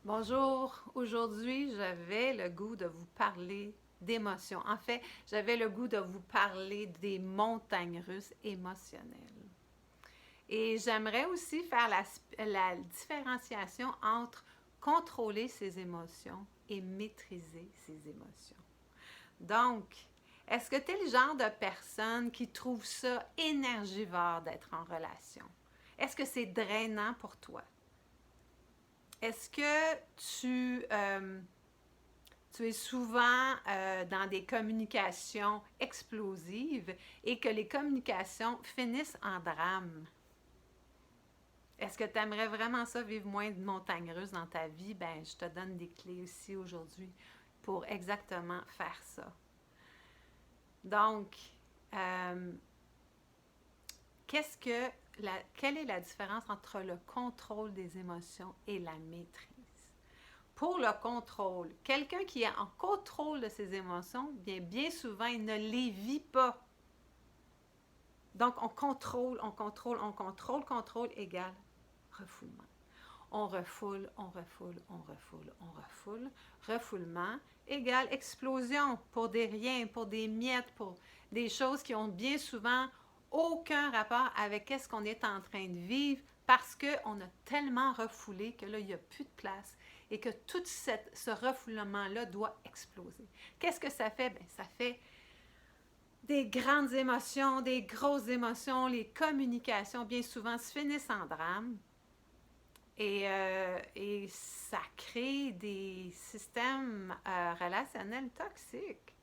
Bonjour, aujourd'hui j'avais le goût de vous parler d'émotions. En fait, j'avais le goût de vous parler des montagnes russes émotionnelles. Et j'aimerais aussi faire la différenciation entre contrôler ses émotions et maîtriser ses émotions. Donc, est-ce que tu es le genre de personne qui trouve ça énergivore d'être en relation? Est-ce que c'est drainant pour toi? Est-ce que tu es souvent dans des communications explosives et que les communications finissent en drame? Est-ce que tu aimerais vraiment ça, vivre moins de montagnes russes dans ta vie? Ben, je te donne des clés aussi aujourd'hui pour exactement faire ça. Donc, euh, quelle est la différence entre le contrôle des émotions et la maîtrise? Pour le contrôle, quelqu'un qui est en contrôle de ses émotions, bien souvent, il ne les vit pas. Donc, on contrôle, on contrôle, on contrôle, contrôle égale refoulement. On refoule, on refoule, on refoule, on refoule. Refoulement égale explosion pour des riens, pour des miettes, pour des choses qui ont bien souvent aucun rapport avec ce qu'on est en train de vivre parce qu'on a tellement refoulé que là, il n'y a plus de place et que tout ce refoulement-là doit exploser. Qu'est-ce que ça fait? Bien, ça fait des grandes émotions, des grosses émotions. Les communications, bien souvent, se finissent en drame. Et ça crée des systèmes relationnels toxiques.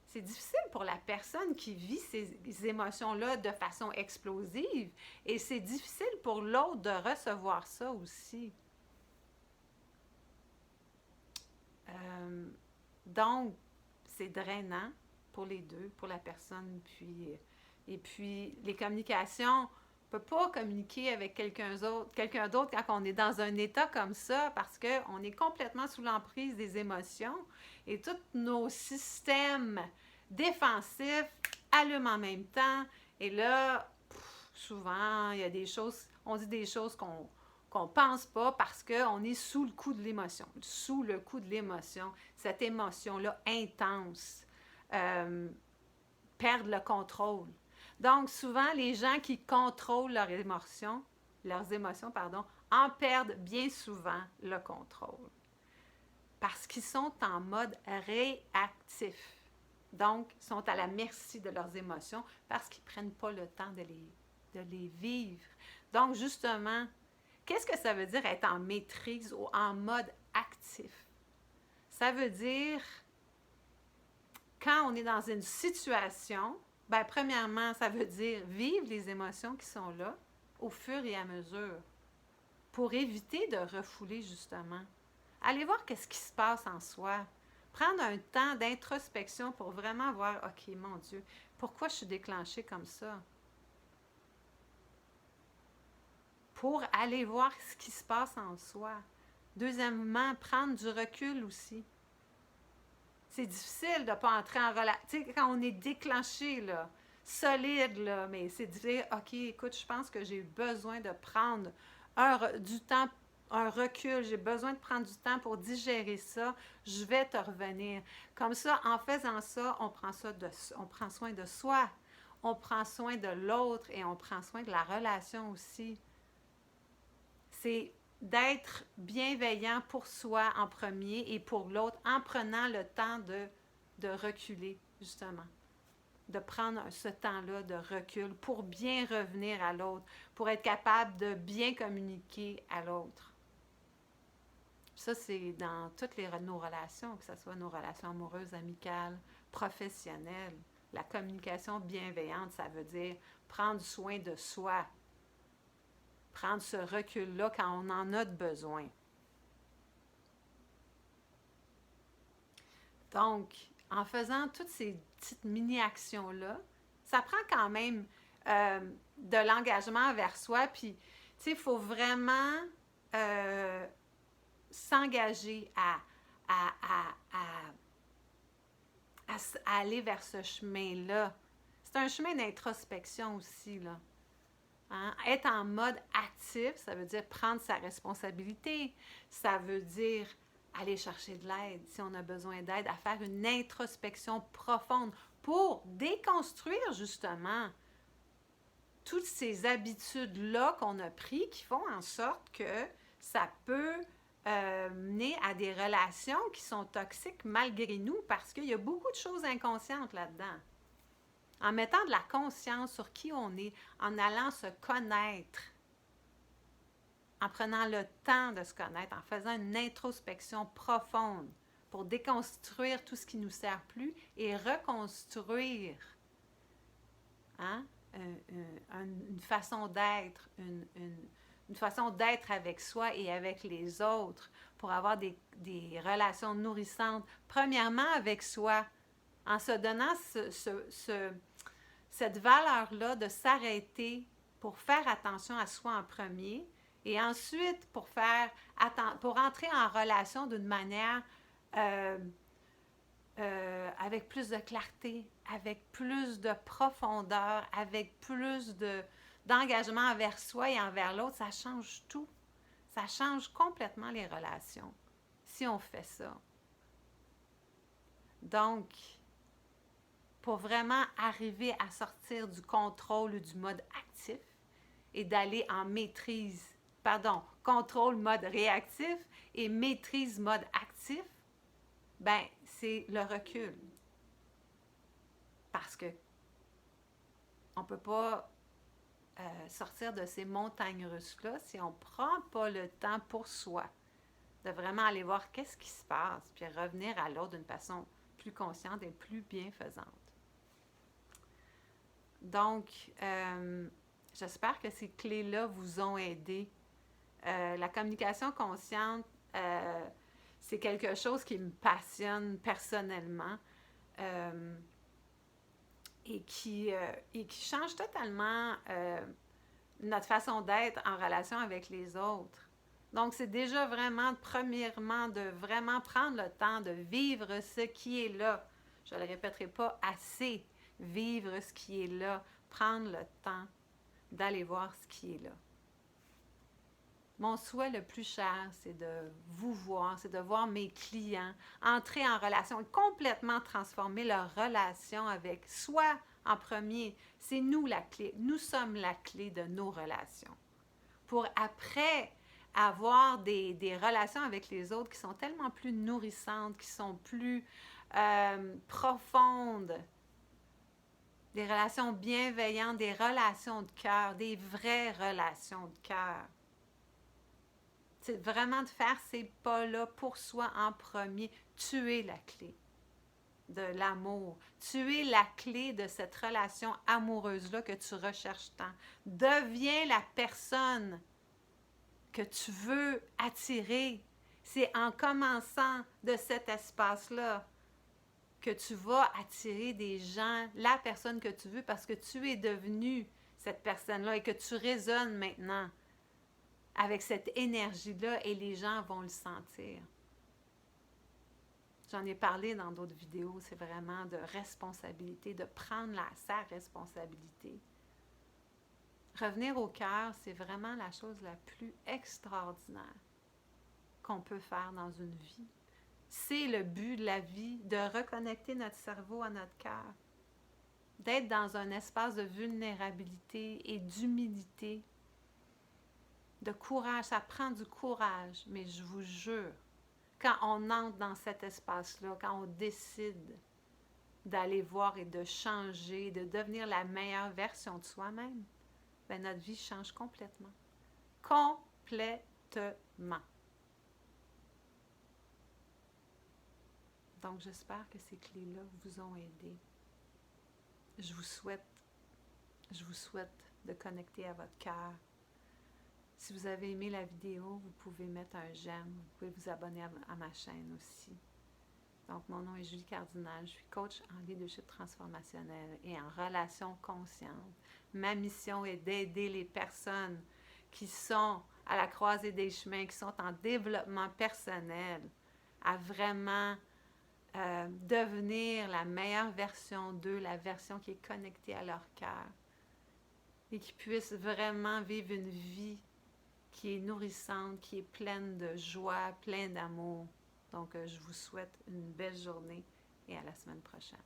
C'est difficile pour la personne qui vit ces émotions-là de façon explosive et c'est difficile pour l'autre de recevoir ça aussi. Euh, donc, c'est drainant pour les deux, pour la personne. Et puis, les communications, on ne peut pas communiquer avec quelqu'un d'autre quand on est dans un état comme ça parce qu'on est complètement sous l'emprise des émotions et tous nos systèmes défensifs allument en même temps. Et là, souvent, il y a des choses, on dit des choses qu'on pense pas parce qu'on est sous le coup de l'émotion. Sous le coup de l'émotion, cette émotion-là intense, euh, perdent le contrôle. Donc, souvent, les gens qui contrôlent leurs émotions, en perdent bien souvent le contrôle. Parce qu'ils sont en mode réactif. Donc, ils sont à la merci de leurs émotions parce qu'ils ne prennent pas le temps de les vivre. Donc, justement, qu'est-ce que ça veut dire être en maîtrise ou en mode actif? Ça veut dire, quand on est dans une situation, ben, premièrement, ça veut dire vivre les émotions qui sont là au fur et à mesure pour éviter de refouler, justement. Allez voir qu'est-ce qui se passe en soi. Prendre un temps d'introspection pour vraiment voir, OK, mon Dieu, pourquoi je suis déclenchée comme ça? Pour aller voir ce qui se passe en soi. Deuxièmement, prendre du recul aussi. C'est difficile de ne pas entrer en relation. Tu sais, quand on est déclenché, là, solide, là, mais c'est de dire, OK, écoute, je pense que j'ai besoin de prendre du temps, un recul, j'ai besoin de prendre du temps pour digérer ça, je vais te revenir. Comme ça, en faisant ça, on prend soin de soi, on prend soin de l'autre et on prend soin de la relation aussi. C'est d'être bienveillant pour soi en premier et pour l'autre en prenant le temps de reculer, justement. De prendre ce temps-là de recul pour bien revenir à l'autre, pour être capable de bien communiquer à l'autre. Ça, c'est dans toutes nos relations, que ce soit nos relations amoureuses, amicales, professionnelles. La communication bienveillante, ça veut dire prendre soin de soi, prendre ce recul-là quand on en a besoin. Donc, en faisant toutes ces petites mini-actions-là, ça prend quand même de l'engagement vers soi. Puis, tu sais, il faut vraiment s'engager à aller vers ce chemin-là. C'est un chemin d'introspection aussi, là. Hein? Être en mode actif, ça veut dire prendre sa responsabilité. Ça veut dire aller chercher de l'aide si on a besoin d'aide, à faire une introspection profonde pour déconstruire justement toutes ces habitudes-là qu'on a prises qui font en sorte que ça peut mener à des relations qui sont toxiques malgré nous parce qu'il y a beaucoup de choses inconscientes là-dedans. En mettant de la conscience sur qui on est, en allant se connaître, en prenant le temps de se connaître, en faisant une introspection profonde pour déconstruire tout ce qui ne nous sert plus et reconstruire hein, une façon d'être, une façon d'être avec soi et avec les autres pour avoir des relations nourrissantes, premièrement avec soi, en se donnant cette valeur-là de s'arrêter pour faire attention à soi en premier et ensuite pour entrer en relation d'une manière avec plus de clarté, avec plus de profondeur, avec plus d'engagement envers soi et envers l'autre. Ça change tout. Ça change complètement les relations si on fait ça. Donc, pour vraiment arriver à sortir du contrôle ou du mode actif et d'aller en contrôle mode réactif et maîtrise mode actif, ben c'est le recul. Parce que on ne peut pas sortir de ces montagnes russes-là si on ne prend pas le temps pour soi de vraiment aller voir qu'est-ce qui se passe, puis revenir à l'autre d'une façon plus consciente et plus bienfaisante. Donc, j'espère que ces clés-là vous ont aidé. La communication consciente, c'est quelque chose qui me passionne personnellement et qui change totalement notre façon d'être en relation avec les autres. Donc, c'est déjà vraiment, premièrement, de vraiment prendre le temps de vivre ce qui est là. Je ne le répéterai pas assez. Vivre ce qui est là. Prendre le temps d'aller voir ce qui est là. Mon souhait le plus cher, c'est de vous voir, c'est de voir mes clients entrer en relation et complètement transformer leur relation avec soi en premier. C'est nous la clé. Nous sommes la clé de nos relations. Pour après avoir des relations avec les autres qui sont tellement plus nourrissantes, qui sont plus profondes, des relations bienveillantes, des relations de cœur, des vraies relations de cœur. C'est vraiment de faire ces pas-là pour soi en premier. Tu es la clé de l'amour. Tu es la clé de cette relation amoureuse-là que tu recherches tant. Deviens la personne que tu veux attirer. C'est en commençant de cet espace-là que tu vas attirer des gens, la personne que tu veux, parce que tu es devenu cette personne-là et que tu résonnes maintenant avec cette énergie-là et les gens vont le sentir. J'en ai parlé dans d'autres vidéos, c'est vraiment de responsabilité, de prendre sa responsabilité. Revenir au cœur, c'est vraiment la chose la plus extraordinaire qu'on peut faire dans une vie. C'est le but de la vie, de reconnecter notre cerveau à notre cœur, d'être dans un espace de vulnérabilité et d'humilité, de courage. Ça prend du courage, mais je vous jure, quand on entre dans cet espace-là, quand on décide d'aller voir et de changer, de devenir la meilleure version de soi-même, ben notre vie change complètement. Complètement. Donc, j'espère que ces clés-là vous ont aidé. Je vous souhaite de connecter à votre cœur. Si vous avez aimé la vidéo, vous pouvez mettre un j'aime. Vous pouvez vous abonner à ma chaîne aussi. Donc, mon nom est Julie Cardinal. Je suis coach en leadership transformationnel et en relations conscientes. Ma mission est d'aider les personnes qui sont à la croisée des chemins, qui sont en développement personnel, à vraiment devenir la meilleure version d'eux, la version qui est connectée à leur cœur. et qu'ils puissent vraiment vivre une vie qui est nourrissante, qui est pleine de joie, pleine d'amour. Donc, je vous souhaite une belle journée et à la semaine prochaine.